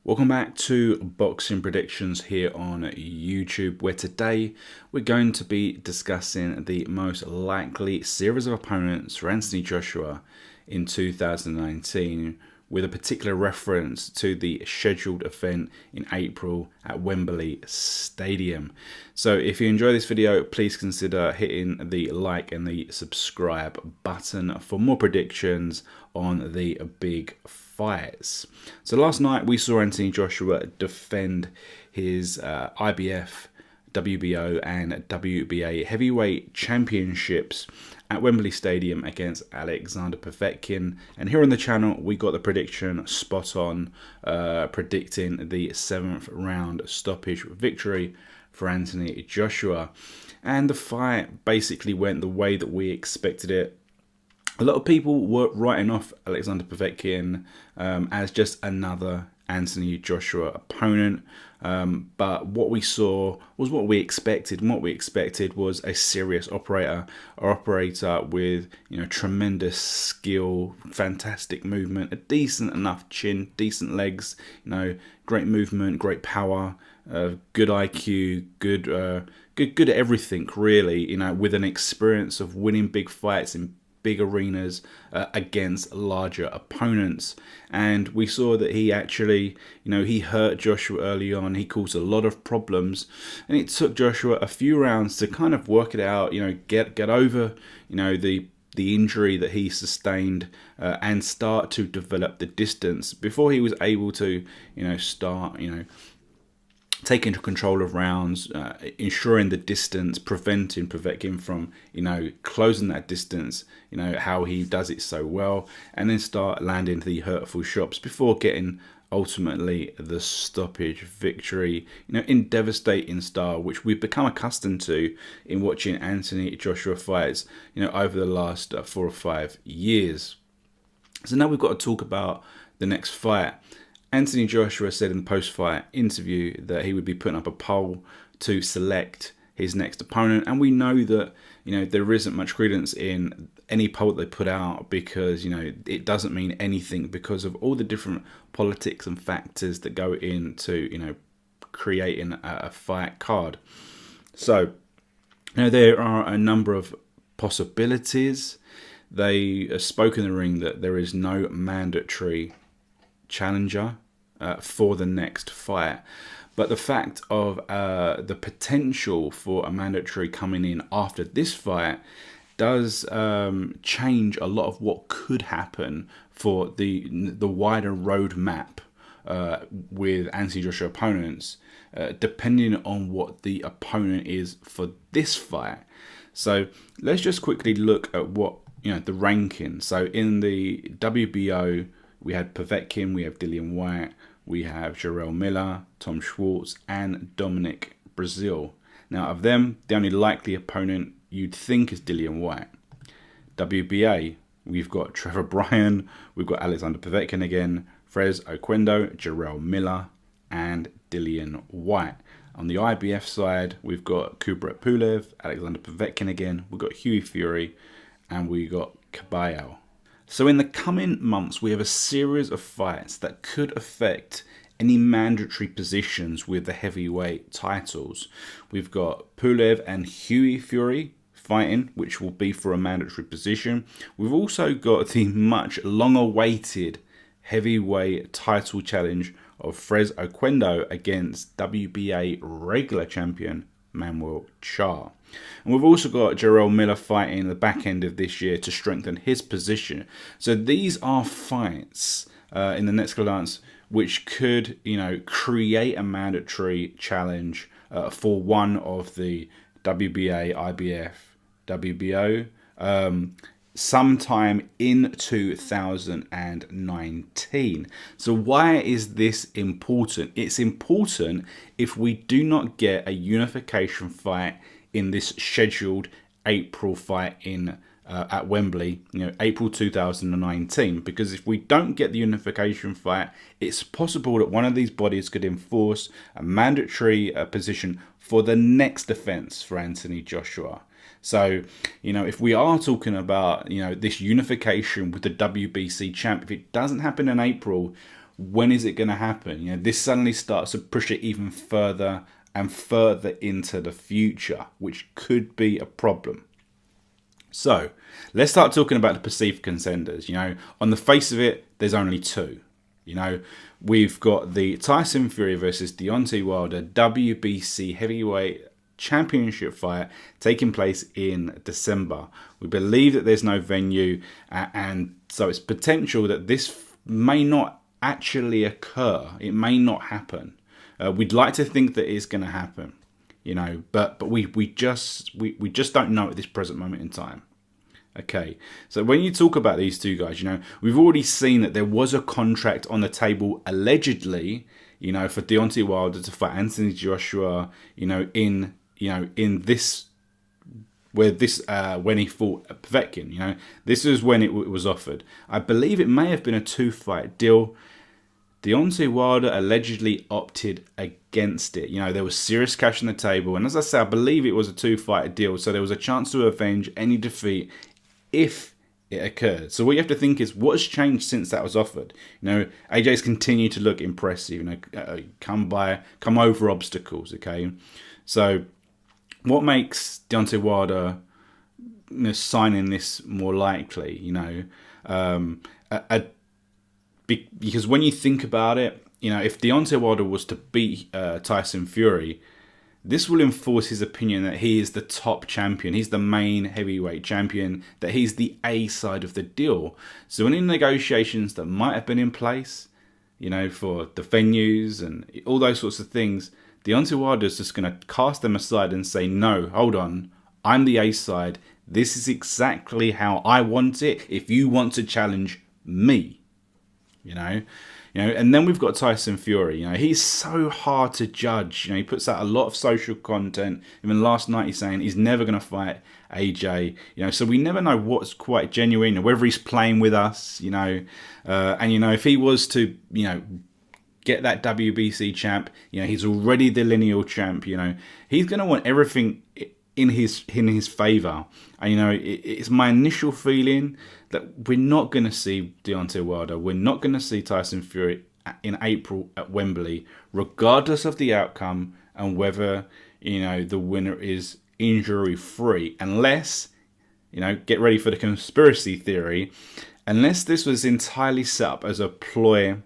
Welcome back to Boxing Predictions here on YouTube, where today we're going to be discussing the most likely series of opponents for Anthony Joshua in 2019, with a particular reference to the scheduled event in April at Wembley Stadium. So if you enjoy this video, please consider hitting the like and the subscribe button for more predictions on the big fights. So last night we saw Anthony Joshua defend his IBF, WBO and WBA heavyweight championships at Wembley Stadium against Alexander Povetkin. And here on the channel we got the prediction spot on, predicting the 7th round stoppage victory for Anthony Joshua. And the fight basically went the way that we expected it. A lot of people were writing off Alexander Povetkin as just another Anthony Joshua opponent, but what we saw was what we expected. And what we expected was a serious operator with tremendous skill, fantastic movement, a decent enough chin, decent legs, great movement, great power, good IQ, good at everything really. With an experience of winning big fights in big arenas against larger opponents. And we saw that he actually, he hurt Joshua early on. He caused a lot of problems, and it took Joshua a few rounds to kind of work it out, get over, the injury that he sustained, and start to develop the distance before he was able to, start, taking control of rounds, ensuring the distance, preventing Povetkin from, closing that distance, how he does it so well, and then start landing the hurtful shots before getting ultimately the stoppage victory, in devastating style, which we've become accustomed to in watching Anthony Joshua fights, over the last 4 or 5 years. So now we've got to talk about the next fight. Anthony Joshua said in the post-fight interview that he would be putting up a poll to select his next opponent, and we know that there isn't much credence in any poll that they put out, because it doesn't mean anything because of all the different politics and factors that go into creating a fight card. So there are a number of possibilities. They spoke in the ring that there is no mandatory challenger for the next fight, but the fact of the potential for a mandatory coming in after this fight does change a lot of what could happen for the wider roadmap with Anthony Joshua opponents, depending on what the opponent is for this fight. So let's just quickly look at what the ranking. So in the WBO, we had Povetkin, we have Dillian Whyte, we have Jarrell Miller, Tom Schwartz, and Dominic Breazeale. Now, of them, the only likely opponent you'd think is Dillian Whyte. WBA, we've got Trevor Bryan, we've got Alexander Povetkin again, Fres Oquendo, Jarrell Miller, and Dillian Whyte. On the IBF side, we've got Kubrat Pulev, Alexander Povetkin again, we've got Hughie Fury, and we got Pacquiao. So in the coming months, we have a series of fights that could affect any mandatory positions with the heavyweight titles. We've got Pulev and Hughie Fury fighting, which will be for a mandatory position. We've also got the much long-awaited heavyweight title challenge of Fres Oquendo against WBA regular champion Manuel Charr. And we've also got Jarrell Miller fighting the back end of this year to strengthen his position. So these are fights in the next couple of months which could, create a mandatory challenge for one of the WBA, IBF, WBO sometime in 2019. So why is this important? It's important if we do not get a unification fight in this scheduled April fight in at Wembley, April 2019, because if we don't get the unification fight, it's possible that one of these bodies could enforce a mandatory position for the next defense for Anthony Joshua. So, if we are talking about, this unification with the WBC champ, if it doesn't happen in April, when is it going to happen? You know, this suddenly starts to push it even further and further into the future, which could be a problem. So let's start talking about the perceived contenders. You know, on the face of it, there's only two. You know, we've got the Tyson Fury versus Deontay Wilder WBC heavyweight championship fight taking place in December. We believe that there's no venue, and so it's potential that this may not actually occur. It may not happen. We'd like to think that it's going to happen, you know, but we just don't know at this present moment in time. Okay, so when you talk about these two guys, you know, we've already seen that there was a contract on the table allegedly, you know, for Deontay Wilder to fight Anthony Joshua, when he fought Povetkin, you know, this is when it was offered. I believe it may have been a 2-fight deal. Deontay Wilder allegedly opted against it. You know, there was serious cash on the table, and as I say, I believe it was a 2-fight deal, so there was a chance to avenge any defeat if it occurred. So what you have to think is, what has changed since that was offered? You know, AJ's continued to look impressive, you know, come over obstacles, okay? So what makes Deontay Wilder, you know, signing this more likely, you know? Because when you think about it, you know, if Deontay Wilder was to beat Tyson Fury, this will enforce his opinion that he is the top champion. He's the main heavyweight champion, that he's the A side of the deal. So any negotiations that might have been in place, you know, for the venues and all those sorts of things, Deontay Wilder is just going to cast them aside and say, no, hold on, I'm the A side. This is exactly how I want it. If you want to challenge me, you know, and then we've got Tyson Fury. You know, he's so hard to judge. You know, he puts out a lot of social content. Even last night, he's saying he's never going to fight AJ. You know, so we never know what's quite genuine or whether he's playing with us. You know, and you know, if he was to, you know, get that WBC champ, you know, he's already the lineal champ. You know, he's going to want everything in his favour. And you know, it's my initial feeling that we're not going to see Deontay Wilder, we're not going to see Tyson Fury in April at Wembley, regardless of the outcome and whether, you know, the winner is injury free, unless, you know, get ready for the conspiracy theory, unless this was entirely set up as a ploy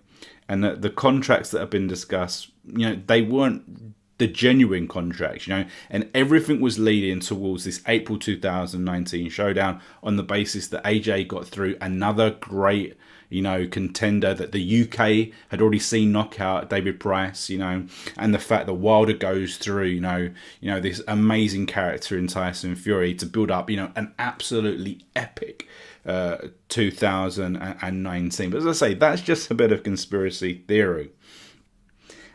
and that the contracts that have been discussed, you know, they weren't the genuine contracts, you know, and everything was leading towards this April 2019 showdown on the basis that AJ got through another great, you know, contender that the UK had already seen knock out David Price, you know, and the fact that Wilder goes through, you know, this amazing character in Tyson Fury to build up, you know, an absolutely epic 2019. But as I say, that's just a bit of conspiracy theory.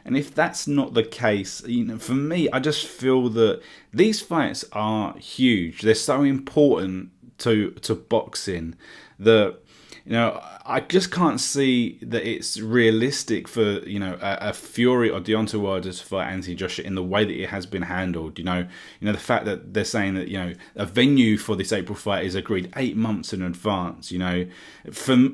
And if that's not the case, you know, for me, I just feel that these fights are huge. They're so important to boxing that, you know, I just can't see that it's realistic for, you know, a Fury or Deontay Wilder to fight Anthony Joshua in the way that it has been handled. You know, the fact that they're saying that, you know, a venue for this April fight is agreed 8 months in advance. You know,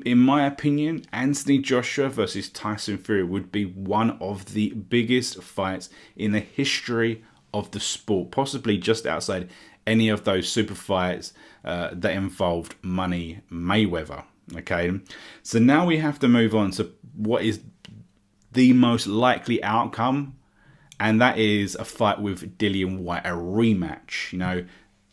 in my opinion, Anthony Joshua versus Tyson Fury would be one of the biggest fights in the history of the sport, possibly just outside any of those super fights that involved Manny Mayweather. Okay, so now we have to move on to what is the most likely outcome, and that is a fight with Dillian Whyte, a rematch. You know,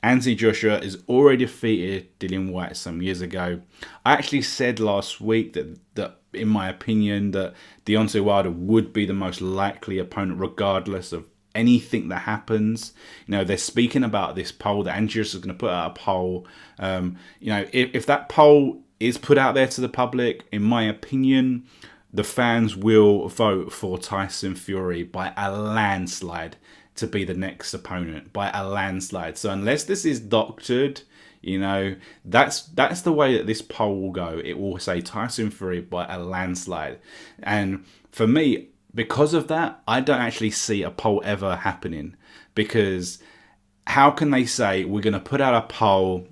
Anthony Joshua has already defeated Dillian Whyte some years ago. I actually said last week that in my opinion, that Deontay Wilder would be the most likely opponent regardless of anything that happens. You know, they're speaking about this poll that Anthony Joshua is going to put out a poll. You know, if that poll is put out there to the public, in my opinion, the fans will vote for Tyson Fury by a landslide to be the next opponent, by a landslide. So unless this is doctored, you know, that's the way that this poll will go. It will say Tyson Fury by a landslide. And for me, because of that, I don't actually see a poll ever happening, because how can they say we're going to put out a poll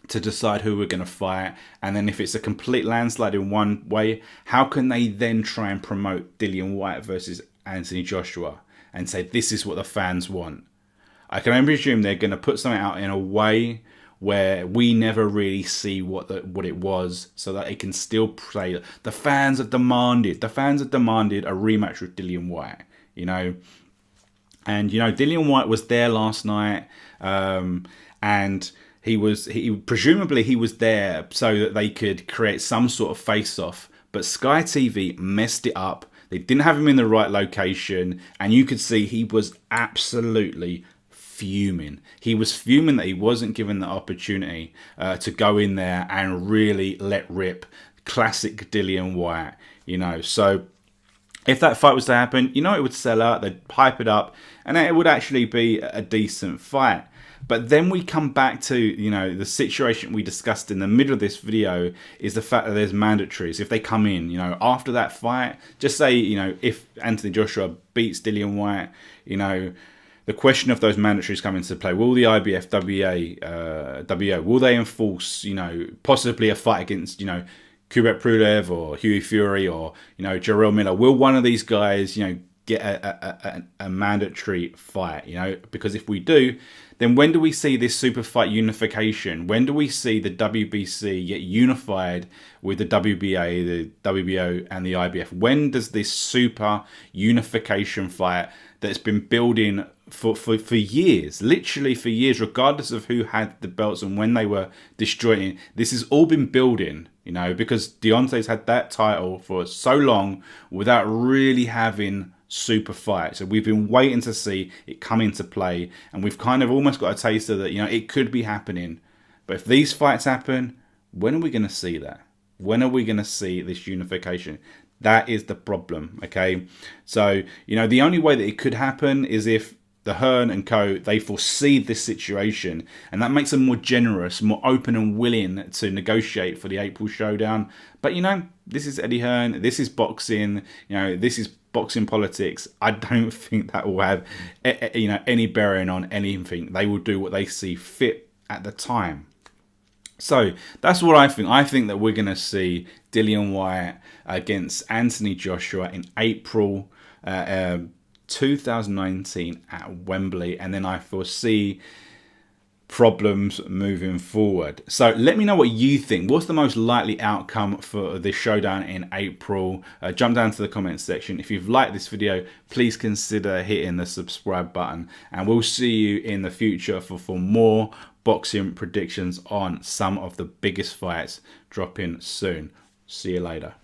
to decide who we're going to fight. And then if it's a complete landslide in one way, how can they then try and promote Dillian Whyte versus Anthony Joshua and say this is what the fans want? I can only presume they're going to put something out in a way where we never really see what it was, so that it can still play. The fans have demanded a rematch with Dillian Whyte, you know. And, you know, Dillian Whyte was there last night, and presumably he was there so that they could create some sort of face-off. But Sky TV messed it up. They didn't have him in the right location, and you could see he was absolutely fuming. He was fuming that he wasn't given the opportunity to go in there and really let rip. Classic Dillian Whyte, you know. So if that fight was to happen, you know, it would sell out. They'd hype it up, and it would actually be a decent fight. But then we come back to, you know, the situation we discussed in the middle of this video is the fact that there's mandatories. If they come in, you know, after that fight, just say, you know, if Anthony Joshua beats Dillian Whyte, you know, the question of those mandatories come into play. Will the IBF, WO, will they enforce, you know, possibly a fight against, you know, Kubrat Pulev or Hughie Fury or, you know, Jarrell Miller? Will one of these guys, you know, get a mandatory fight, you know? Because if we do, then when do we see this super fight unification? When do we see the WBC get unified with the WBA, the WBO and the IBF? When does this super unification fight that's been building for years, literally for years, regardless of who had the belts and when they were destroying, this has all been building, you know, because Deontay's had that title for so long without really having super fight. So we've been waiting to see it come into play, and we've kind of almost got a taste of that, you know, it could be happening. But if these fights happen, when are we going to see that? When are we going to see this unification? That is the problem, okay? So, you know, the only way that it could happen is if the Hearn and co, they foresee this situation, and that makes them more generous, more open and willing to negotiate for the April showdown. But, you know, this is Eddie Hearn, this is boxing, you know, this is boxing politics. I don't think that will have, you know, any bearing on anything. They will do what they see fit at the time. So that's what I think. I think that we're going to see Dillian Whyte against Anthony Joshua in April 2019 at Wembley, and then I foresee problems moving forward. So let me know what you think. What's the most likely outcome for this showdown in April? Jump down to the comments section. If you've liked this video, please consider hitting the subscribe button, and we'll see you in the future for more boxing predictions on some of the biggest fights dropping soon. See you later.